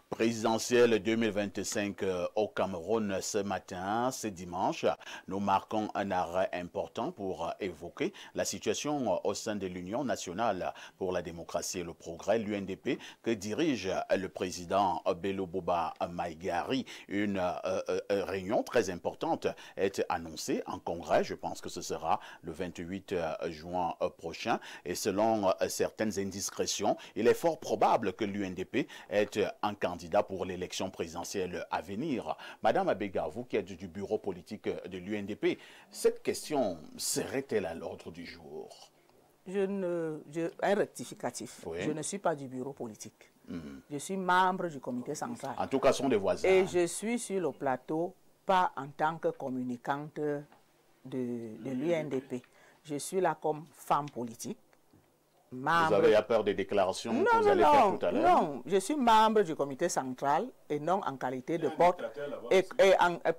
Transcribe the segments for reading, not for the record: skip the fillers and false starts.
Présidentielle 2025 au Cameroun ce matin, ce dimanche. Nous marquons un arrêt important pour évoquer la situation au sein de l'Union nationale pour la démocratie et le progrès, l'UNDP, que dirige le président Bello Boba Maïgari. Une réunion très importante est annoncée en congrès. Je pense que ce sera le 28 juin prochain. Et selon certaines indiscrétions, il est fort probable que l'UNDP ait un candidat pour l'élection présidentielle à venir. Madame Abega, vous qui êtes du bureau politique de l'UNDP, cette question serait-elle à l'ordre du jour? Un rectificatif. Oui. Je ne suis pas du bureau politique. Je suis membre du comité central. En tout cas, ce sont des voisins. Et je suis sur le plateau, pas en tant que communicante de l'UNDP. Je suis là comme femme politique. Membre... Vous avez peur des déclarations que vous allez faire tout à l'heure? Non, je suis membre du comité central et non en qualité de porte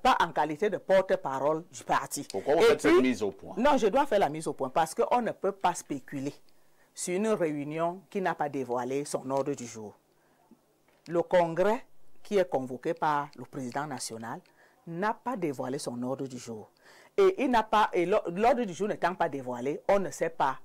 pas en qualité de porte-parole du parti. Pourquoi vous faites cette mise au point? Non, je dois faire la mise au point parce qu'on ne peut pas spéculer sur une réunion qui n'a pas dévoilé son ordre du jour. Le congrès qui est convoqué par le président national n'a pas dévoilé son ordre du jour. Et l'ordre du jour n'étant pas dévoilé, on ne sait pas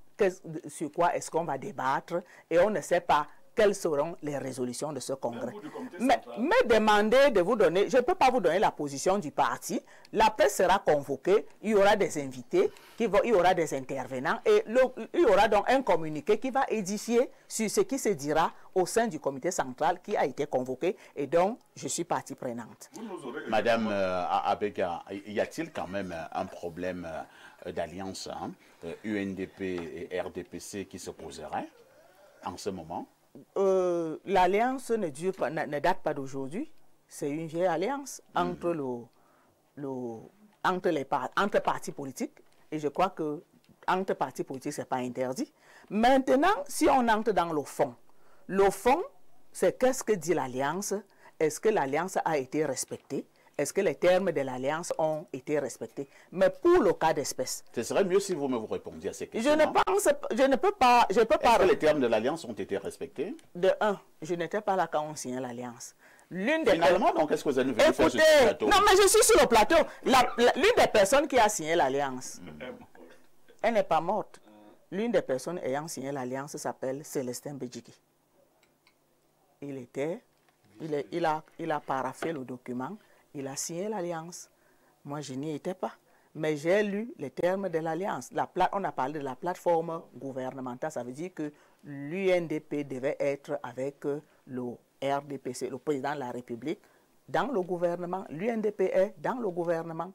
sur quoi est-ce qu'on va débattre et on ne sait pas quelles seront les résolutions de ce congrès. Mais demandez de vous donner, je ne peux pas vous donner la position du parti, la presse sera convoquée, il y aura des invités, il y aura des intervenants et il y aura donc un communiqué qui va édifier sur ce qui se dira au sein du comité central qui a été convoqué et donc je suis partie prenante. Madame Abega, y a-t-il quand même un problème d'alliance UNDP et RDPC qui s'opposeraient en ce moment? L'alliance ne date pas d'aujourd'hui. C'est une vieille alliance entre entre partis politiques. Et je crois que entre partis politiques, ce n'est pas interdit. Maintenant, si on entre dans le fond, c'est qu'est-ce que dit l'alliance? Est-ce que l'alliance a été respectée? Est-ce que les termes de l'alliance ont été respectés? Mais pour le cas d'espèce... Ce serait mieux si vous me répondiez à ces questions. Je ne peux pas... Est-ce que les termes de l'alliance ont été respectés? De un, je n'étais pas là quand on signait l'alliance. Finalement, donc, qu'est-ce que vous avez venu faire sur ce plateau? Non, mais je suis sur le plateau. L'une des personnes qui a signé l'alliance, elle n'est pas morte. L'une des personnes ayant signé l'alliance s'appelle Célestin Bédjiki. Il a paraphé le document. Il a signé l'alliance. Moi, je n'y étais pas. Mais j'ai lu les termes de l'alliance. On a parlé de la plateforme gouvernementale. Ça veut dire que l'UNDP devait être avec le RDPC, le président de la République, dans le gouvernement. L'UNDP est dans le gouvernement.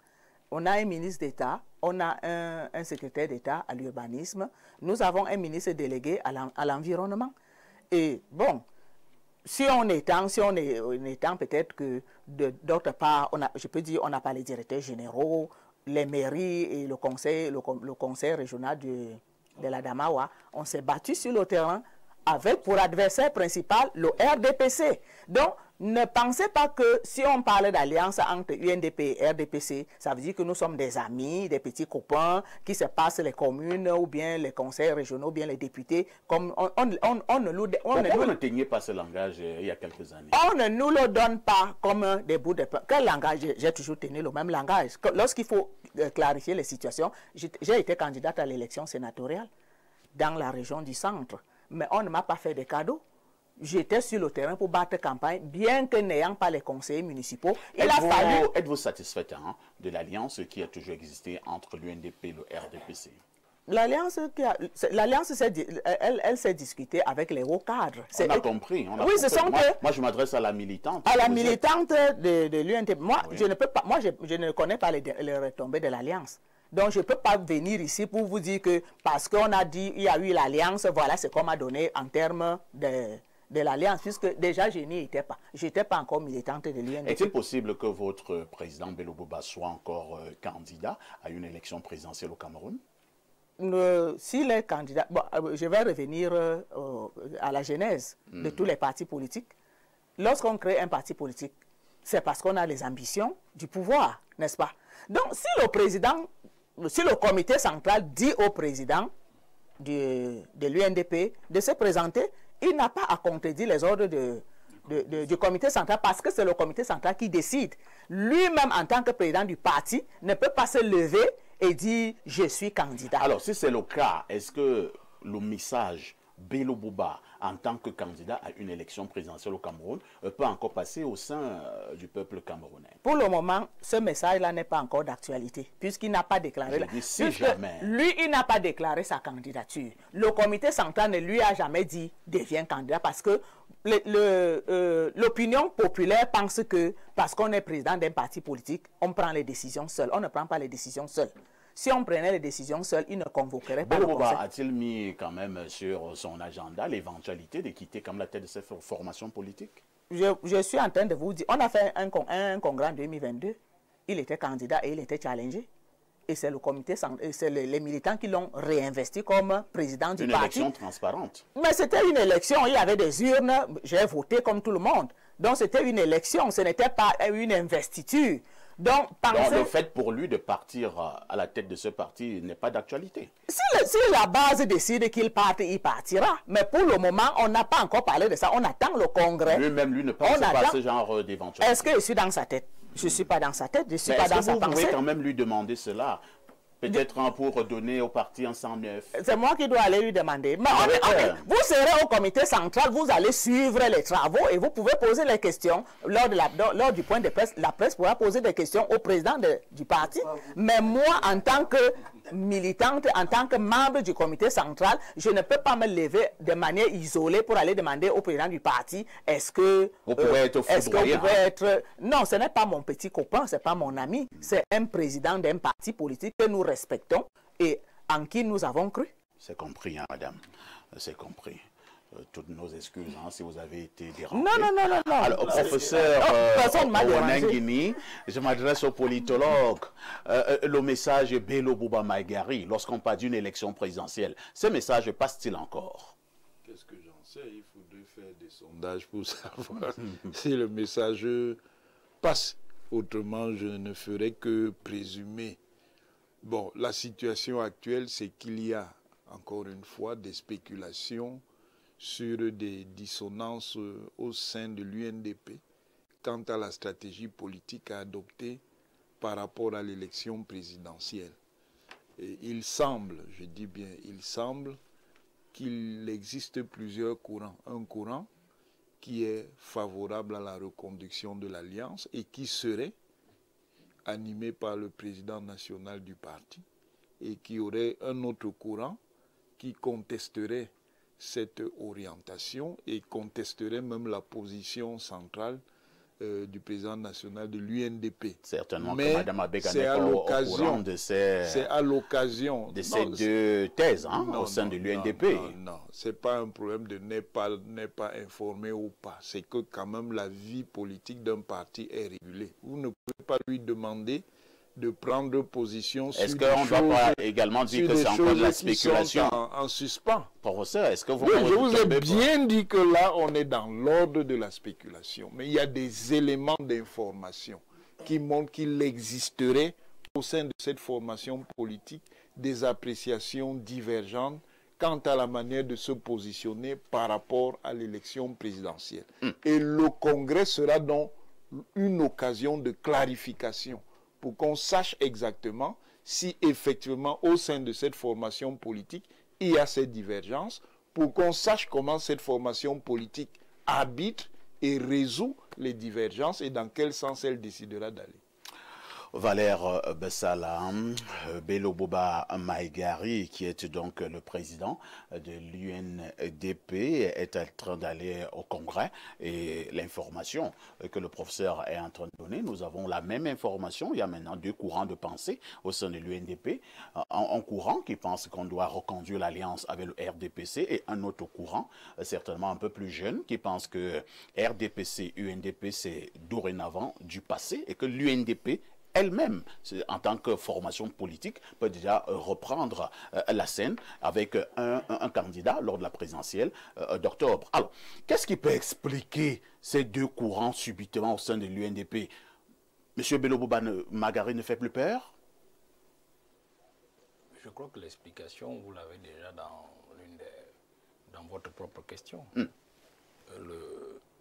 On a un ministre d'État, on a un secrétaire d'État à l'urbanisme. Nous avons un ministre délégué à l'environnement. Et bon... Si on étend peut-être que d'autre part, je peux dire, on n'a pas les directeurs généraux, les mairies et le conseil régional de la Damawa, on s'est battu sur le terrain avec pour adversaire principal le RDPC. Donc, ne pensez pas que si on parle d'alliance entre UNDP et RDPC, ça veut dire que nous sommes des amis, des petits copains qui se passent les communes ou bien les conseils régionaux ou bien les députés. Comme Pourquoi vous ne teniez pas ce langage il y a quelques années? On ne nous le donne pas comme des bouts de pain. Quel langage? J'ai toujours tenu le même langage. Lorsqu'il faut clarifier les situations, j'ai été candidate à l'élection sénatoriale dans la région du centre. Mais on ne m'a pas fait de cadeaux. J'étais sur le terrain pour battre campagne, bien que n'ayant pas les conseillers municipaux. Êtes-vous satisfaite de l'alliance qui a toujours existé entre l'UNDP et le RDPC? L'alliance, elle s'est discutée avec les hauts cadres. On a compris. Oui, ce sont moi, je m'adresse à la militante. À la militante de l'UNDP. Moi, oui. Je ne connais pas les retombées de l'alliance. Donc, je ne peux pas venir ici pour vous dire que parce qu'on a dit il y a eu l'alliance, voilà ce qu'on m'a donné en termes de l'alliance, puisque déjà je n'y étais pas. Je n'étais pas encore militante de l'UNDP. Est-il possible que votre président Bello Boba soit encore candidat à une élection présidentielle au Cameroun? S'il est candidat, bon, je vais revenir à la genèse de tous les partis politiques. Lorsqu'on crée un parti politique, c'est parce qu'on a les ambitions du pouvoir, n'est-ce pas? Donc, si le comité central dit au président de l'UNDP de se présenter, il n'a pas à contredire les ordres du comité central parce que c'est le comité central qui décide. Lui-même, en tant que président du parti, ne peut pas se lever et dire « je suis candidat ». Alors, si c'est le cas, est-ce que le message Bello Bouba, en tant que candidat à une élection présidentielle au Cameroun, peut encore passer au sein du peuple camerounais? Pour le moment, ce message-là n'est pas encore d'actualité, puisqu'il n'a pas déclaré. Si jamais. Lui, il n'a pas déclaré sa candidature. Le comité central ne lui a jamais dit « deviens candidat » parce que l'opinion populaire pense que parce qu'on est président d'un parti politique, on prend les décisions seul. On ne prend pas les décisions seul. Si on prenait les décisions seul, il ne convoquerait pas le conseil. A-t-il mis quand même sur son agenda l'éventualité de quitter comme la tête de cette formation politique? Je suis en train de vous dire, on a fait un congrès en 2022. Il était candidat et il était challengé. Et c'est le comité, c'est les militants qui l'ont réinvesti comme président du parti. Une élection transparente. Mais c'était une élection, il y avait des urnes, j'ai voté comme tout le monde. Donc c'était une élection, ce n'était pas une investiture. Donc le fait pour lui de partir à la tête de ce parti n'est pas d'actualité. Si la base décide qu'il parte, il partira. Mais pour le moment, on n'a pas encore parlé de ça. On attend le congrès. Lui-même, lui ne pense pas à ce genre d'éventualité. Est-ce que je suis dans sa tête? Je ne suis pas dans sa tête, je ne suis pas dans sa pensée. Vous pouvez quand même lui demander cela. Peut-être pour donner au parti un 109. C'est moi qui dois aller lui demander. Mais vous serez au comité central, vous allez suivre les travaux et vous pouvez poser les questions lors du point de presse. La presse pourra poser des questions au président du parti. Mais moi, en tant que militante, en tant que membre du comité central, je ne peux pas me lever de manière isolée pour aller demander au président du parti est-ce que vous pouvez être foudroyant. Non, ce n'est pas mon petit copain, ce n'est pas mon ami, c'est un président d'un parti politique que nous respectons et en qui nous avons cru. C'est compris, hein, madame, c'est compris. Toutes nos excuses si vous avez été dérangé. Non. Alors, professeur Nguini, je m'adresse au politologue. Le message Bello Bouba Maïgari, lorsqu'on parle d'une élection présidentielle, ce message passe-t-il encore? Qu'est-ce que j'en sais? Il faudrait faire des sondages pour savoir si le message passe. Autrement, je ne ferai que présumer. Bon, la situation actuelle, c'est qu'il y a, encore une fois, des spéculations sur des dissonances au sein de l'UNDP quant à la stratégie politique à adopter par rapport à l'élection présidentielle. Et il semble, je dis bien, il semble qu'il existe plusieurs courants. Un courant qui est favorable à la reconduction de l'Alliance et qui serait animé par le président national du parti, et qui aurait un autre courant qui contesterait cette orientation et contesterait même la position centrale du président national de l'UNDP. Certainement mais que Mme Abega n'est pas au courant de ces deux thèses au sein de l'UNDP. Non, ce n'est pas un problème de n'est pas informé ou pas. C'est que quand même la vie politique d'un parti est régulée. Vous ne pouvez pas lui demander de prendre position sur des choses... Est-ce qu'on ne va pas également dire que c'est encore de la spéculation en suspens? Professeur, est-ce que vous... Oui, je vous ai bien dit que là, on est dans l'ordre de la spéculation. Mais il y a des éléments d'information qui montrent qu'il existerait au sein de cette formation politique des appréciations divergentes quant à la manière de se positionner par rapport à l'élection présidentielle. Et le Congrès sera donc une occasion de clarification pour qu'on sache exactement si effectivement au sein de cette formation politique, il y a ces divergences, pour qu'on sache comment cette formation politique arbitre et résout les divergences et dans quel sens elle décidera d'aller. Valère Bessala, Bello Bouba Maïgari, qui est donc le président de l'UNDP, est en train d'aller au Congrès. Et l'information que le professeur est en train de donner, nous avons la même information. Il y a maintenant deux courants de pensée au sein de l'UNDP. Un courant qui pense qu'on doit reconduire l'alliance avec le RDPC et un autre courant, certainement un peu plus jeune, qui pense que RDPC, UNDP, c'est dorénavant du passé et que l'UNDP elle-même, en tant que formation politique, peut déjà reprendre la scène avec un candidat lors de la présidentielle d'octobre. Alors, qu'est-ce qui peut expliquer ces deux courants subitement au sein de l'UNDP? Monsieur Bello Bouba Maïgari ne fait plus peur? Je crois que l'explication, vous l'avez déjà dans votre propre question.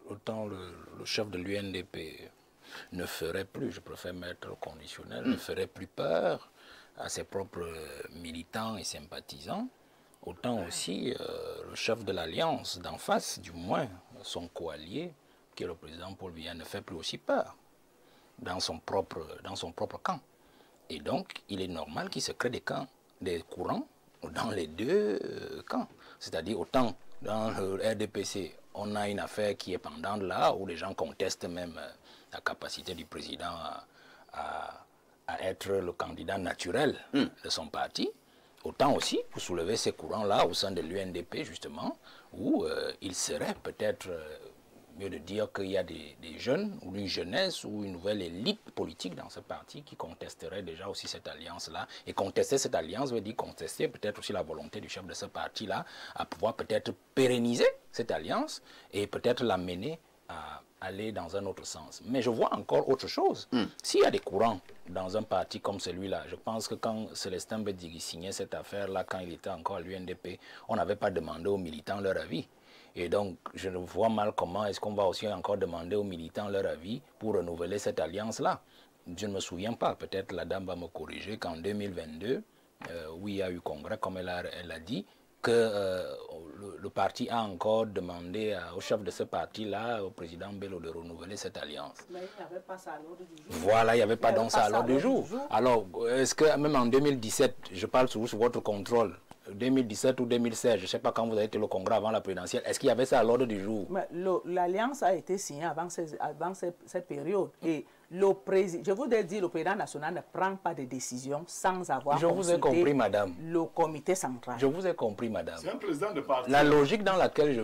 autant le chef de l'UNDP ne ferait plus, je préfère mettre le conditionnel, ne ferait plus peur à ses propres militants et sympathisants, autant aussi le chef de l'Alliance d'en face, du moins son coallié, qui est le président Paul Biya, ne fait plus aussi peur dans son propre camp. Et donc, il est normal qu'il se crée des courants dans les deux camps. C'est-à-dire, autant dans le RDPC, on a une affaire qui est pendante là, où les gens contestent même la capacité du président à être le candidat naturel de son parti. Autant aussi pour soulever ces courants-là au sein de l'UNDP, justement, où il serait peut-être mieux de dire qu'il y a des jeunes, ou une jeunesse, ou une nouvelle élite politique dans ce parti qui contesterait déjà aussi cette alliance-là. Et contester cette alliance veut dire contester peut-être aussi la volonté du chef de ce parti-là à pouvoir peut-être pérenniser cette alliance et peut-être l'amener à aller dans un autre sens. Mais je vois encore autre chose. S'il y a des courants dans un parti comme celui-là, je pense que quand Célestin Bedigui signait cette affaire-là, quand il était encore à l'UNDP, on n'avait pas demandé aux militants leur avis. Et donc, je ne vois mal comment est-ce qu'on va aussi encore demander aux militants leur avis pour renouveler cette alliance-là. Je ne me souviens pas, peut-être la dame va me corriger, qu'en 2022, où il y a eu congrès, comme elle a dit, que le parti a encore demandé au chef de ce parti-là, au président Bello, de renouveler cette alliance. Mais il n'y avait pas ça à l'ordre du jour. Voilà, il n'y avait pas donc ça à l'ordre du jour. Alors, est-ce que même en 2017, je parle sous votre contrôle, 2017 ou 2016, je ne sais pas quand vous avez été au congrès avant la présidentielle, est-ce qu'il y avait ça à l'ordre du jour? L'alliance a été signée avant cette période. Et je voudrais dire, le président national ne prend pas de décision sans avoir consulté. Je vous ai compris, madame. Le comité central. Je vous ai compris, madame. C'est un président de parti. La logique dans laquelle je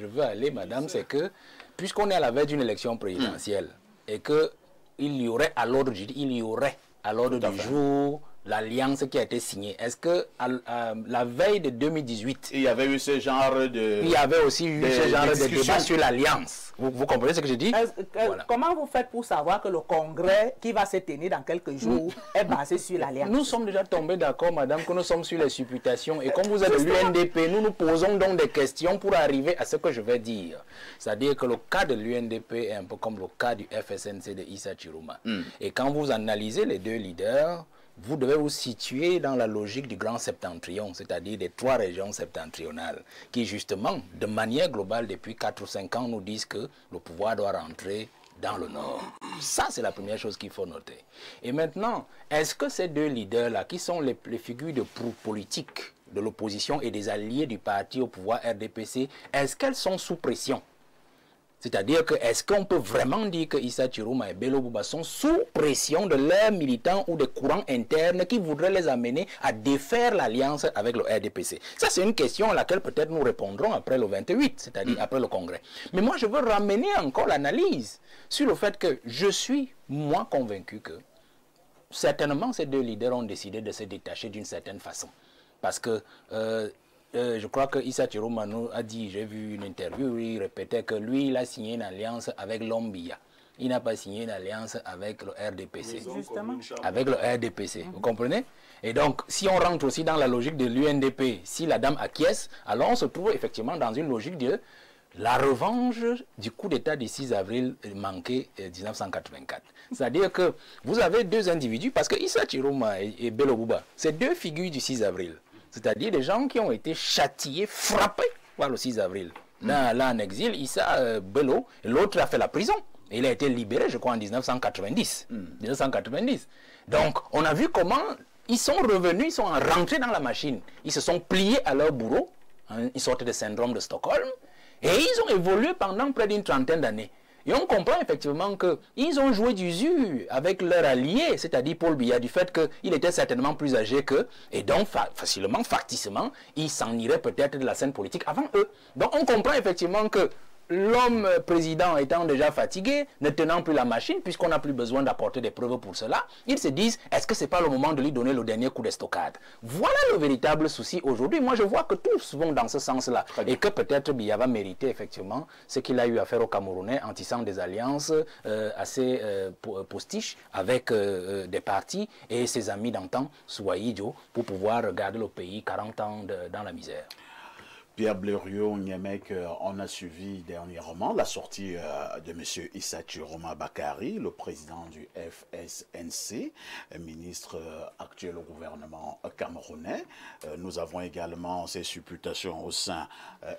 veux aller, madame, c'est que, puisqu'on est à la veille d'une élection présidentielle, et qu'il y aurait à l'ordre du jour l'alliance qui a été signée. Est-ce que la veille de 2018, il y avait eu ce genre de... Il y avait aussi eu ce genre de débat sur l'alliance. Vous comprenez ce que je dis? Voilà. Comment vous faites pour savoir que le congrès qui va se tenir dans quelques jours est basé sur l'alliance? Nous sommes déjà tombés d'accord, madame, que nous sommes sur les supputations. Et comme vous êtes de l'UNDP, nous nous posons donc des questions pour arriver à ce que je vais dire. C'est-à-dire que le cas de l'UNDP est un peu comme le cas du FSNC de Issa Chiroma. Et quand vous analysez les deux leaders, vous devez vous situer dans la logique du Grand Septentrion, c'est-à-dire des 3 régions septentrionales, qui justement, de manière globale, depuis 4 ou 5 ans, nous disent que le pouvoir doit rentrer dans le Nord. Ça, c'est la première chose qu'il faut noter. Et maintenant, est-ce que ces deux leaders-là, qui sont les figures de proue politique de l'opposition et des alliés du parti au pouvoir RDPC, est-ce qu'elles sont sous pression? C'est-à-dire que est-ce qu'on peut vraiment dire que Issa Chiroma et Bello Bouba sont sous pression de leurs militants ou des courants internes qui voudraient les amener à défaire l'alliance avec le RDPC? Ça, c'est une question à laquelle peut-être nous répondrons après le 28, c'est-à-dire après le congrès. Mais moi, je veux ramener encore l'analyse sur le fait que je suis, moi, convaincu que certainement ces deux leaders ont décidé de se détacher d'une certaine façon. Parce que... je crois que Issa Chiroma nous a dit, j'ai vu une interview où il répétait que lui, il a signé une alliance avec l'Ombia. Il n'a pas signé une alliance avec le RDPC. Justement. Avec le RDPC, vous comprenez? Et donc, si on rentre aussi dans la logique de l'UNDP, si la dame acquiesce, alors on se trouve effectivement dans une logique de la revanche du coup d'État du 6 avril manqué 1984. C'est-à-dire que vous avez deux individus, parce que Issa Chiroma et Bello Bouba, c'est deux figures du 6 avril. C'est-à-dire des gens qui ont été châtiés, frappés par le 6 avril. Là en exil, Issa Bello, l'autre a fait la prison. Il a été libéré, je crois, en 1990. 1990. Donc, on a vu comment ils sont revenus, ils sont rentrés dans la machine. Ils se sont pliés à leur bourreau, une sorte de syndrome de Stockholm, et ils ont évolué pendant près d'une trentaine d'années. Et on comprend effectivement qu'ils ont joué d'usure avec leur allié, c'est-à-dire Paul Biya, du fait qu'il était certainement plus âgé qu'eux, et donc facilement, facticement, il s'en irait peut-être de la scène politique avant eux. Donc on comprend effectivement que l'homme président étant déjà fatigué, ne tenant plus la machine, puisqu'on n'a plus besoin d'apporter des preuves pour cela, ils se disent, est-ce que ce n'est pas le moment de lui donner le dernier coup d'estocade? Voilà le véritable souci aujourd'hui. Moi, je vois que tous vont dans ce sens-là. Et que peut-être Biya va mériter effectivement ce qu'il a eu à faire aux Camerounais en tissant des alliances assez postiches avec des partis et ses amis d'antan, Souaïdjo, pour pouvoir garder le pays 40 ans dans la misère. Pierre Blériot, Niemek, on a suivi dernièrement la sortie de M. Issa Chiroma Bakari, le président du FSNC, ministre actuel au gouvernement camerounais. Nous avons également ces supputations au sein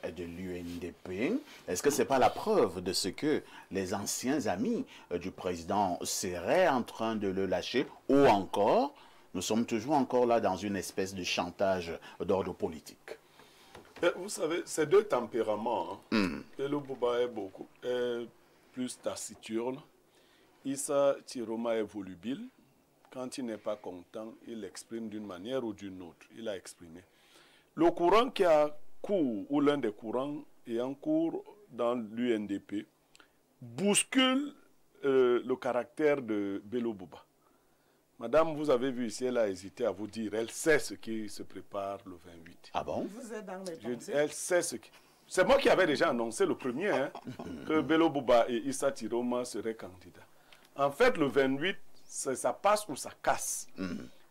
de l'UNDP. Est-ce que ce n'est pas la preuve de ce que les anciens amis du président seraient en train de le lâcher, ou encore, nous sommes toujours encore là dans une espèce de chantage d'ordre politique? Vous savez, c'est deux tempéraments. Bello Bouba est plus taciturne. Issa Chiroma est volubile. Quand il n'est pas content, il l'exprime d'une manière ou d'une autre. Il a exprimé. Le courant qui a cours, ou l'un des courants ayant cours dans l'UNDP, bouscule le caractère de Bello Bouba. Madame, vous avez vu ici, elle a hésité à vous dire. Elle sait ce qui se prépare le 28. Ah bon? Vous êtes dans mes pensées. Elle sait ce qui... C'est moi qui avais déjà annoncé le premier, que Bello Bouba et Issa Chiroma seraient candidats. En fait, le 28, ça passe ou ça casse.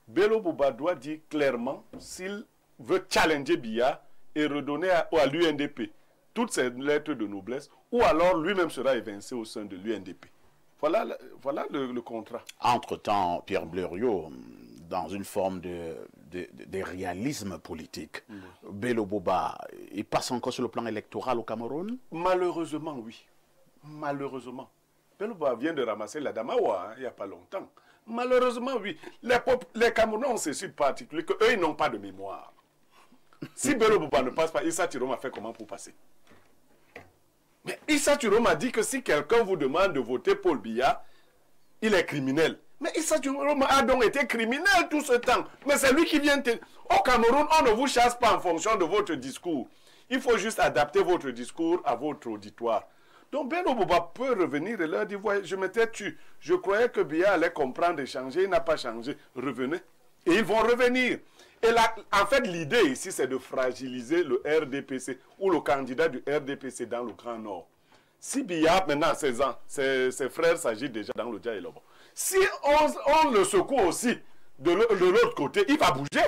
Bello Bouba doit dire clairement s'il veut challenger Biya et redonner à l'UNDP toutes ses lettres de noblesse, ou alors lui-même sera évincé au sein de l'UNDP. Voilà le contrat. Entre-temps, Pierre Blériot, dans une forme de réalisme politique, Bello Bouba, il passe encore sur le plan électoral au Cameroun? Malheureusement, oui. Malheureusement. Bello Bouba vient de ramasser la Damawa il n'y a pas longtemps. Malheureusement, oui. Les Camerounais ont ceci de particulier qu'eux, ils n'ont pas de mémoire. Si Bello Bouba ne passe pas, Issa Chiroma fait comment pour passer? Mais Issa Chiroma dit que si quelqu'un vous demande de voter Paul Biya, il est criminel. Mais Issa Chiroma a donc été criminel tout ce temps. Mais c'est lui qui vient... Au Cameroun, on ne vous chasse pas en fonction de votre discours. Il faut juste adapter votre discours à votre auditoire. Donc Bello Bouba peut revenir et leur dire, voyez, je m'étais tué. Je croyais que Biya allait comprendre et changer. Il n'a pas changé. Revenez. Et ils vont revenir. Et là, en fait, l'idée ici, c'est de fragiliser le RDPC ou le candidat du RDPC dans le Grand Nord. Si Biya, maintenant, ses frères s'agitent déjà dans le Dja et Lobo. Si on le secoue aussi de l'autre côté, il va bouger.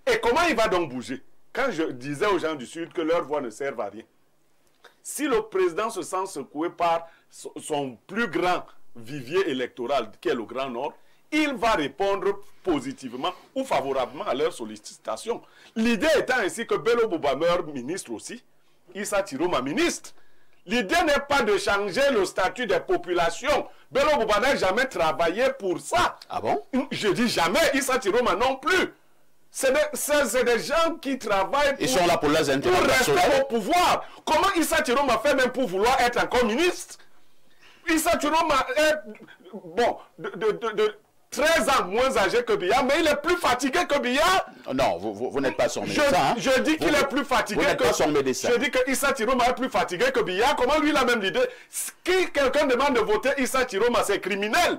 Et comment il va donc bouger? Quand je disais aux gens du Sud que leur voix ne sert à rien, si le président se sent secoué par son plus grand vivier électoral, qui est le Grand Nord, il va répondre positivement ou favorablement à leurs sollicitations. L'idée étant ainsi que Bello Bouba meurt ministre aussi, Issa Chiroma ministre. L'idée n'est pas de changer le statut des populations. Bello Bouba n'a jamais travaillé pour ça. Ah bon? Je dis jamais, Issa Chiroma non plus. C'est des gens qui travaillent Ils sont là pour leurs intérêts pour rester personnels. au pouvoir. Comment Issa Chiroma fait même pour vouloir être encore ministre? Issa Chiroma est, bon, de 13 ans moins âgé que Biya, mais il est plus fatigué que Biya. Non, vous n'êtes pas son médecin. Hein? Je dis qu'il est plus fatigué vous n'êtes pas son médecin. Je dis que Issa Chiroma est plus fatigué que Biya. Comment lui, il a même l'idée? Si quelqu'un demande de voter Issa Chiroma, c'est criminel.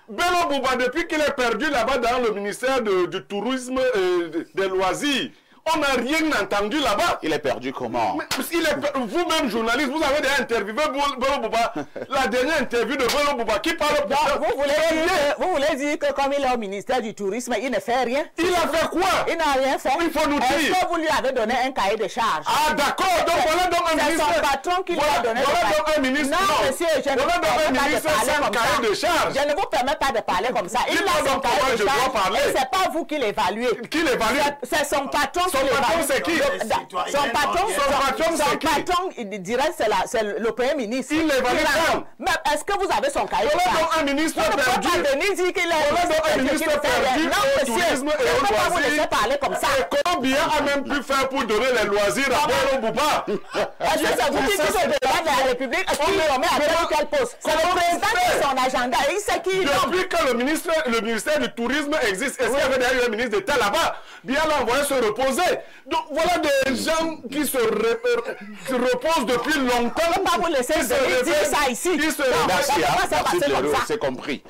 Bello Bouba, depuis qu'il est perdu là-bas dans le ministère du tourisme et des loisirs, on n'a rien entendu là-bas. Il est perdu comment? Vous-même, journaliste, vous avez déjà interviewé Bello Bouba. La dernière interview de Bello Bouba qui parle pour ça. Vous voulez dire que comme il est au ministère du Tourisme, il ne fait rien? Il a fait quoi? Il n'a rien fait. Il faut nous dire. Est-ce que vous lui avez donné un cahier de charge? Ah d'accord, donc voilà donc un ministre. C'est son patron qui lui a donné voilà donc un ministre. Non, monsieur, je ne vous voilà donc un permets pas de ministre parler sans comme ça. cahier de charge. Je ne vous permets pas de parler comme ça. Il Dites-moi a son donc comment cahier je de dois charge. parler. Et c'est pas vous qui l'évaluez. Qui l'évalue? C'est son patron qui Son patron, l'évalue. c'est qui? Son patron, c'est qui? il dirait c'est le premier ministre. Il l'évalue quand? Mais est-ce que vous avez son cahier de Voilà charge? donc un ministre Vous ne pouvez perdu. pas venir dire qu'il est Voilà donc un ministre perdu Non, au monsieur, tourisme et je au ne peux pas vous laisser loisir. parler comme ça. Et comment Biya a même pu faire pour donner les loisirs à Bello Bouba? Est-ce que c'est vous qui dites au devant de la République? Est-ce qu'il le met à tel ou tel poste? C'est le président qui a son agenda. Il sait qui il nomme. Depuis que le ministère du Tourisme existe, est-ce qu'il y avait d'ailleurs un ministre d'État là-bas? Biya l'a envoyé se reposer. Donc voilà des gens qui se reposent depuis longtemps. On ne peut pas vous laisser dire ça ici. Merci, Merci, c'est compris.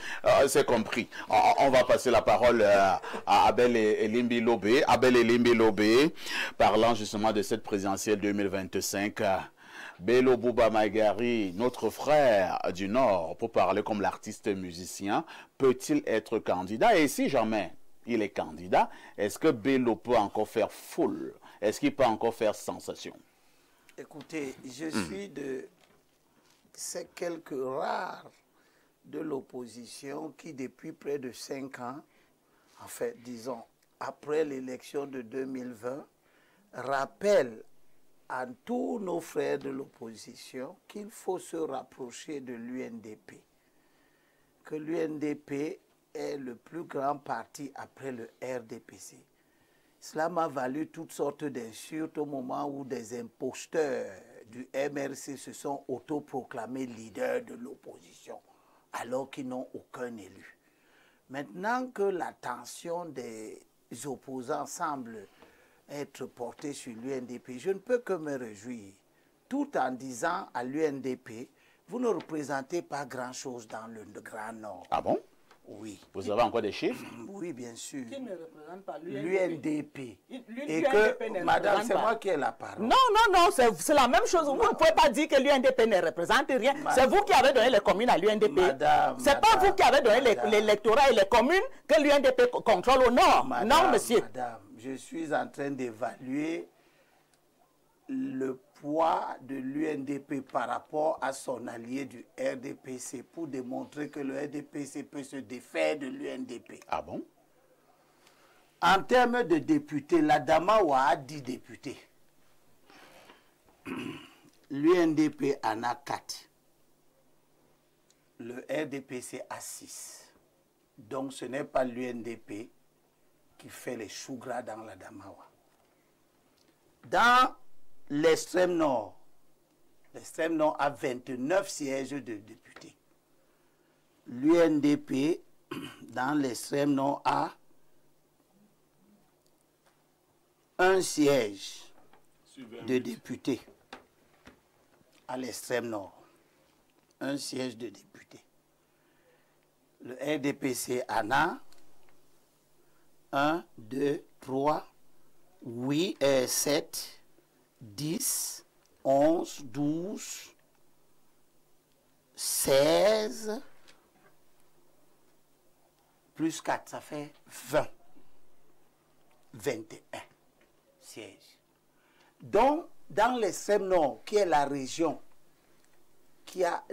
C'est compris. On va passer la parole à Abel Elimbi Lobé. Abel Elimbi Lobé, parlant justement de cette présidentielle 2025. Bello Bouba Magari, notre frère du Nord, pour parler comme l'artiste musicien, peut-il être candidat? Et si jamais il est candidat, est-ce que Bello peut encore faire foule? est-ce qu'il peut encore faire sensation? Écoutez, je suis de ces quelques rares de l'opposition qui, depuis près de 5 ans, en fait, disons, après l'élection de 2020, rappellent à tous nos frères de l'opposition qu'il faut se rapprocher de l'UNDP. Que l'UNDP est le plus grand parti après le RDPC. Cela m'a valu toutes sortes d'insultes au moment où des imposteurs du MRC se sont autoproclamés leaders de l'opposition, alors qu'ils n'ont aucun élu. Maintenant que l'attention des opposants semble être portée sur l'UNDP, je ne peux que me réjouir, tout en disant à l'UNDP, vous ne représentez pas grand-chose dans le Grand Nord. Ah bon? Oui. Vous avez encore des chiffres? Oui, bien sûr. Qui ne représente pas L'UNDP. Et l'UNDP que, madame, c'est pas. moi qui ai la parole. Non, non, non, c'est la même chose. Vous ne pouvez pas dire que l'UNDP ne représente rien. C'est vous qui avez donné les communes à l'UNDP. C'est pas vous qui avez donné l'électorat et les communes que l'UNDP contrôle au nord. Madame, non, monsieur. Madame, je suis en train d'évaluer le poids de l'UNDP par rapport à son allié du RDPC pour démontrer que le RDPC peut se défaire de l'UNDP. Ah bon? En termes de députés, la Damawa a 10 députés. L'UNDP en a 4. Le RDPC a 6. Donc ce n'est pas l'UNDP qui fait les choux gras dans la Damawa. Dans l'extrême nord a 29 sièges de députés. L'UNDP, dans l'extrême nord, a un siège de députés à l'extrême nord. Un siège de députés. Le RDPC en a 1, 2, 3, 8, 7, 10, 11, 12, 16, plus 4, ça fait 20. 21 sièges. Donc, dans l'extrême nord, qui est la région qui a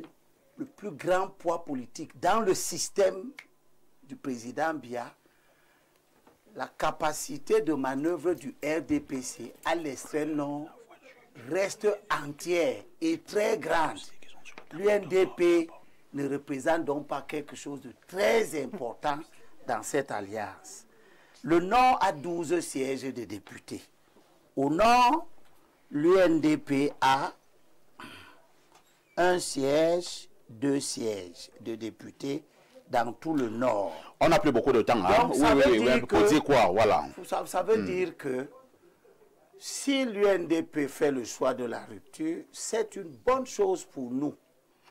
le plus grand poids politique dans le système du président Biya, la capacité de manœuvre du RDPC à l'extrême nord reste entière et très grande. L'UNDP ne représente donc pas quelque chose de très important dans cette alliance. Le Nord a 12 sièges de députés. Au Nord, l'UNDP a 1 siège, 2 sièges de députés dans tout le Nord. On n'a plus beaucoup de temps. Hein? Donc, ça veut dire que, dire quoi? Voilà. Ça veut dire que si l'UNDP fait le choix de la rupture, c'est une bonne chose pour nous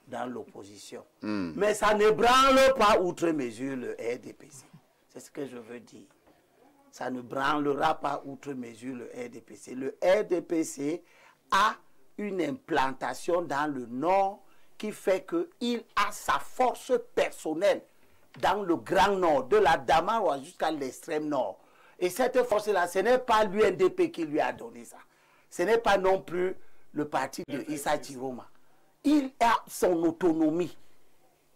dans l'opposition. Mais ça ne branle pas outre mesure le RDPC. C'est ce que je veux dire. Ça ne branlera pas outre mesure le RDPC. Le RDPC a une implantation dans le Nord qui fait qu'il a sa force personnelle dans le Grand Nord, de la Damawa jusqu'à l'extrême Nord. Et cette force-là, ce n'est pas l'UNDP qui lui a donné ça. Ce n'est pas non plus le parti de Issa Chiroma. Il a son autonomie.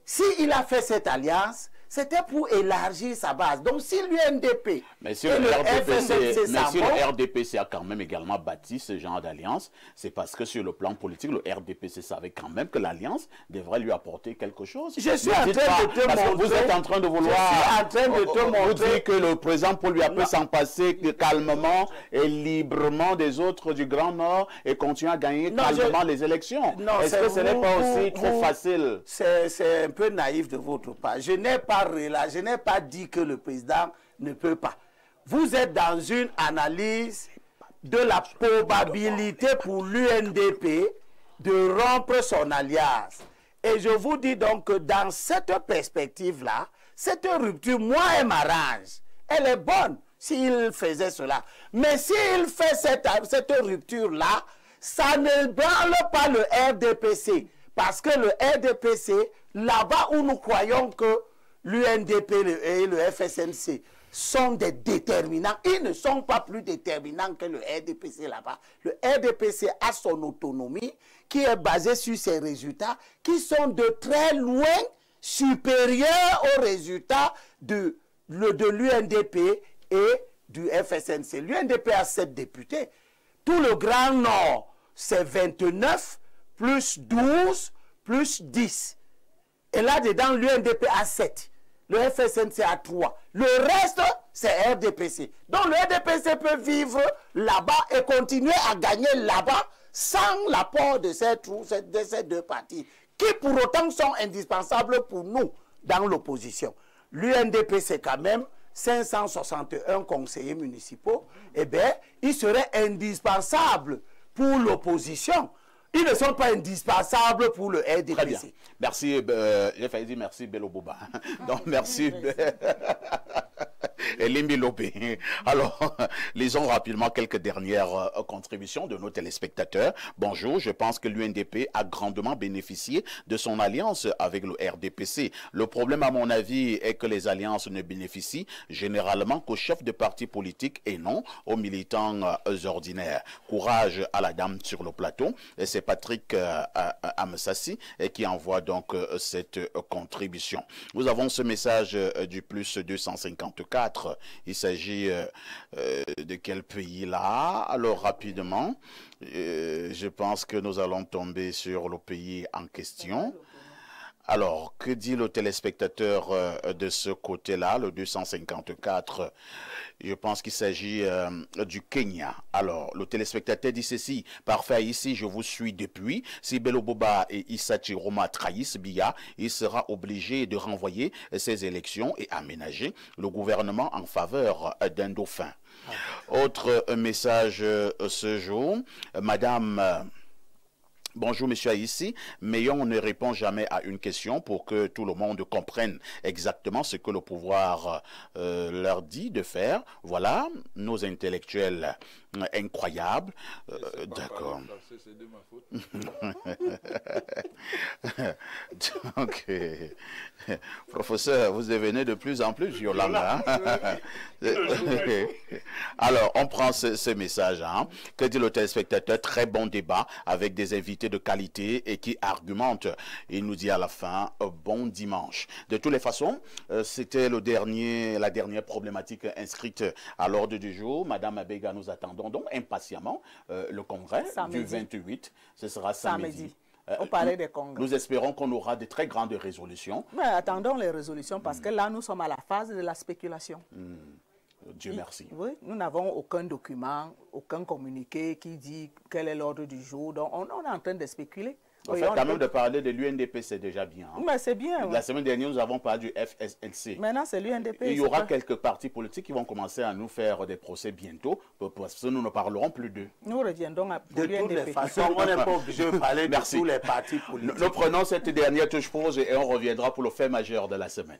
S'il a fait cette alliance, c'était pour élargir sa base. Donc si l'UNDP et le RDPC a quand même également bâti ce genre d'alliance, c'est parce que sur le plan politique, le RDPC savait quand même que l'alliance devrait lui apporter quelque chose. Je suis en train de te montrer. Vous êtes en train de vouloir... Je suis en train de te montrer. Vous dites que le président Paul Biya peut s'en passer calmement et librement des autres du Grand Nord et continuer à gagner calmement les élections. Est-ce que ce n'est pas aussi trop facile? C'est un peu naïf de votre part. Je n'ai pas dit que le président ne peut pas. Vous êtes dans une analyse de la probabilité pour l'UNDP de rompre son alliance. Et je vous dis donc que dans cette perspective-là, cette rupture, moi, elle m'arrange. Elle est bonne s'il faisait cela. Mais s'il fait cette rupture-là, ça ne branle pas le RDPC. Parce que le RDPC, là-bas où nous croyons que l'UNDP et le FSNC sont des déterminants. Ils ne sont pas plus déterminants que le RDPC là-bas. Le RDPC a son autonomie qui est basée sur ses résultats qui sont de très loin supérieurs aux résultats de l'UNDP et du FSNC. L'UNDP a 7 députés. Tout le Grand Nord, c'est 29 plus 12 plus 10. Et là-dedans, l'UNDP a 7. Le FSNC a 3. Le reste, c'est RDPC. Donc le RDPC peut vivre là-bas et continuer à gagner là-bas sans l'apport de ces 2 partis, qui pour autant sont indispensables pour nous dans l'opposition. L'UNDP, c'est quand même 561 conseillers municipaux. Eh bien, ils seraient indispensables pour l'opposition. Ils ne sont pas indispensables pour le RDPC. Très bien. Merci, j'ai failli dire merci Bello Boba. Donc merci. Elimbi Lopé. Alors, lisons rapidement quelques dernières contributions de nos téléspectateurs. Bonjour, je pense que l'UNDP a grandement bénéficié de son alliance avec le RDPC. Le problème, à mon avis, est que les alliances ne bénéficient généralement qu'aux chefs de partis politiques et non aux militants ordinaires. Courage à la dame sur le plateau. C'est Patrick Amsassi qui envoie donc cette contribution. Nous avons ce message du plus 254. Il s'agit de quel pays là? Alors rapidement, je pense que nous allons tomber sur le pays en question. Alors, que dit le téléspectateur de ce côté-là, le 254? Je pense qu'il s'agit du Kenya. Alors, le téléspectateur dit ceci. Parfait, ici, je vous suis depuis. Si Bello Boba et Issa Chiroma trahissent Biya, il sera obligé de renvoyer ces élections et aménager le gouvernement en faveur d'un dauphin. Autre message ce jour. Madame... Bonjour, monsieur Aïssi. Mais on ne répond jamais à une question pour que tout le monde comprenne exactement ce que le pouvoir leur dit de faire. Voilà, nos intellectuels incroyables. D'accord. Donc, professeur, vous devenez de plus en plus violent. Hein? Alors, on prend ce message. Hein? Que dit le téléspectateur? Très bon débat avec des invités de qualité et qui argumente. Il nous dit à la fin bon dimanche. De toutes les façons, c'était la dernière problématique inscrite à l'ordre du jour. Madame Abega, nous attendons donc impatiemment le congrès du 28. Ce sera samedi. On parlait des congrès. Nous espérons qu'on aura de très grandes résolutions. Mais attendons les résolutions parce que là, nous sommes à la phase de la spéculation. Dieu merci. Oui, nous n'avons aucun document, aucun communiqué qui dit quel est l'ordre du jour. Donc, on est en train de spéculer. En fait, quand même de parler de l'UNDP, c'est déjà bien. Hein? Mais c'est bien. La semaine dernière, nous avons parlé du FSNC. Maintenant, c'est l'UNDP. Il y aura quelques partis politiques qui vont commencer à nous faire des procès bientôt, parce que nous ne parlerons plus d'eux. Nous reviendrons à l'UNDP. De toutes les façons, on n'est pas obligé de parler de tous les partis politiques. Nous prenons cette dernière touche pause et on reviendra pour le fait majeur de la semaine.